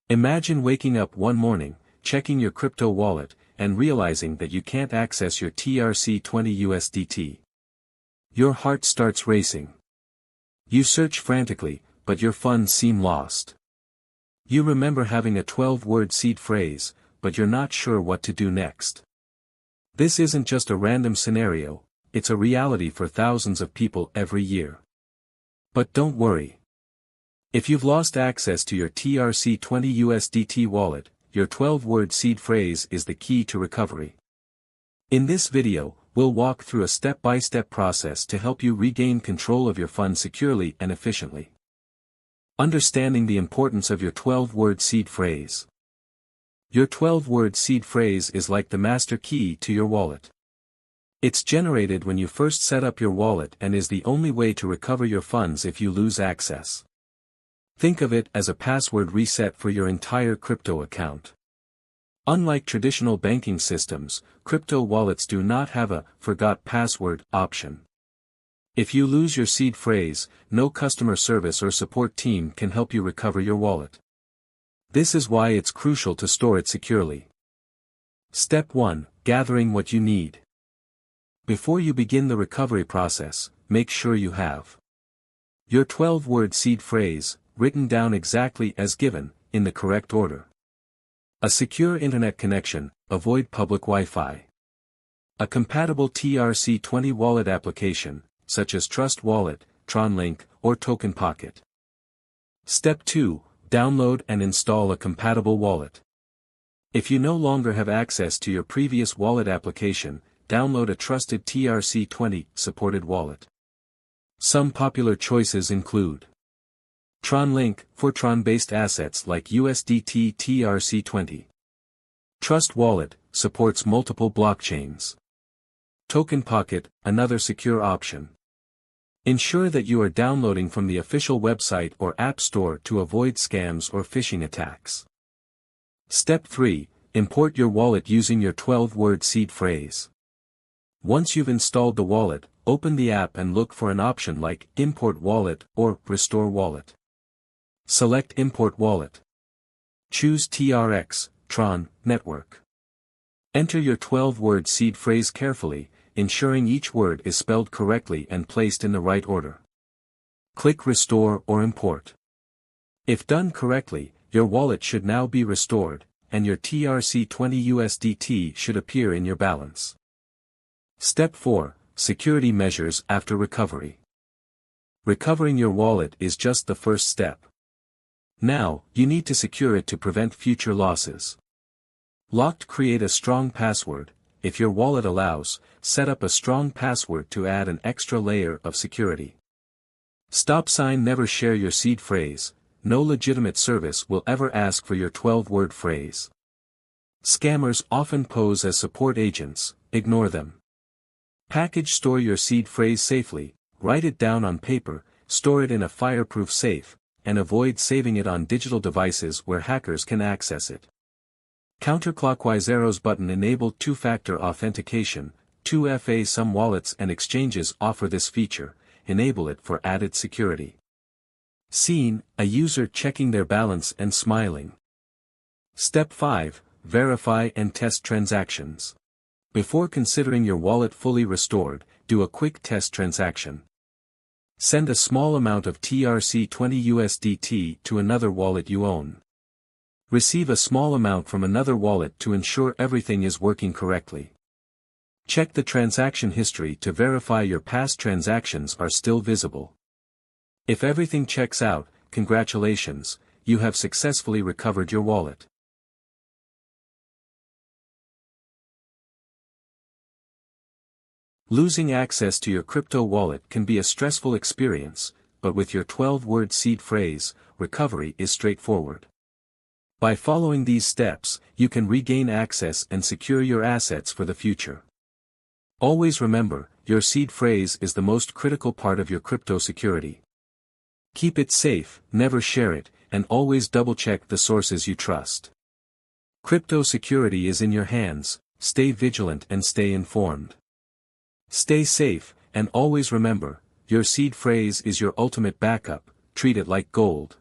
Imagine waking up one morning, checking your crypto wallet, and realizing that you can't access your TRC20 USDT. Your heart starts racing. You search frantically, but your funds seem lost. You remember having a 12-word seed phrase, but you're not sure what to do next. This isn't just a random scenario, it's a reality for thousands of people every year. But don't worry. If you've lost access to your TRC20 USDT wallet, your 12-word seed phrase is the key to recovery. In this video, we'll walk through a step-by-step process to help you regain control of your funds securely and efficiently. Understanding the importance of your 12-word seed phrase. Your 12-word seed phrase is like the master key to your wallet. It's generated when you first set up your wallet and is the only way to recover your funds if you lose access. Think of it as a password reset for your entire crypto account. Unlike traditional banking systems, crypto wallets do not have a "forgot password" option. If you lose your seed phrase, no customer service or support team can help you recover your wallet. This is why it's crucial to store it securely. Step 1. Gathering what you need. Before you begin the recovery process, make sure you have your 12-word seed phrase, written down exactly as given, in the correct order. A secure internet connection, avoid public Wi-Fi. A compatible TRC20 wallet application, such as Trust Wallet, TronLink, or TokenPocket. Step 2. Download and install a compatible wallet. If you no longer have access to your previous wallet application, download a trusted TRC20 supported wallet. Some popular choices include TronLink, for Tron-based assets like USDT TRC20. Trust Wallet, supports multiple blockchains. TokenPocket, another secure option. Ensure that you are downloading from the official website or app store to avoid scams or phishing attacks. Step 3. Import your wallet using your 12-word seed phrase. Once you've installed the wallet, open the app and look for an option like Import Wallet or Restore Wallet. Select Import Wallet. Choose TRX, Tron, Network. Enter your 12-word seed phrase carefully, ensuring each word is spelled correctly and placed in the right order. Click Restore or Import. If done correctly, your wallet should now be restored, and your TRC20 USDT should appear in your balance. Step 4. Security measures after recovery. Recovering your wallet is just the first step. Now, you need to secure it to prevent future losses. Locked. Create a strong password. If your wallet allows, set up a strong password to add an extra layer of security. Stop sign. Never share your seed phrase. No legitimate service will ever ask for your 12-word phrase. Scammers often pose as support agents, ignore them. Package. Store your seed phrase safely, write it down on paper, store it in a fireproof safe, and avoid saving it on digital devices where hackers can access it. Counterclockwise arrows button. Enable two-factor authentication, 2FA. Some wallets and exchanges offer this feature, enable it for added security. Scene, a user checking their balance and smiling. Step 5, verify and test transactions. Before considering your wallet fully restored, do a quick test transaction. Send a small amount of TRC20 USDT to another wallet you own. Receive a small amount from another wallet to ensure everything is working correctly. Check the transaction history to verify your past transactions are still visible. If everything checks out, congratulations, you have successfully recovered your wallet. Losing access to your crypto wallet can be a stressful experience, but with your 12-word seed phrase, recovery is straightforward. By following these steps, you can regain access and secure your assets for the future. Always remember, your seed phrase is the most critical part of your crypto security. Keep it safe, never share it, and always double-check the sources you trust. Crypto security is in your hands, stay vigilant and stay informed. Stay safe, and always remember, your seed phrase is your ultimate backup, treat it like gold.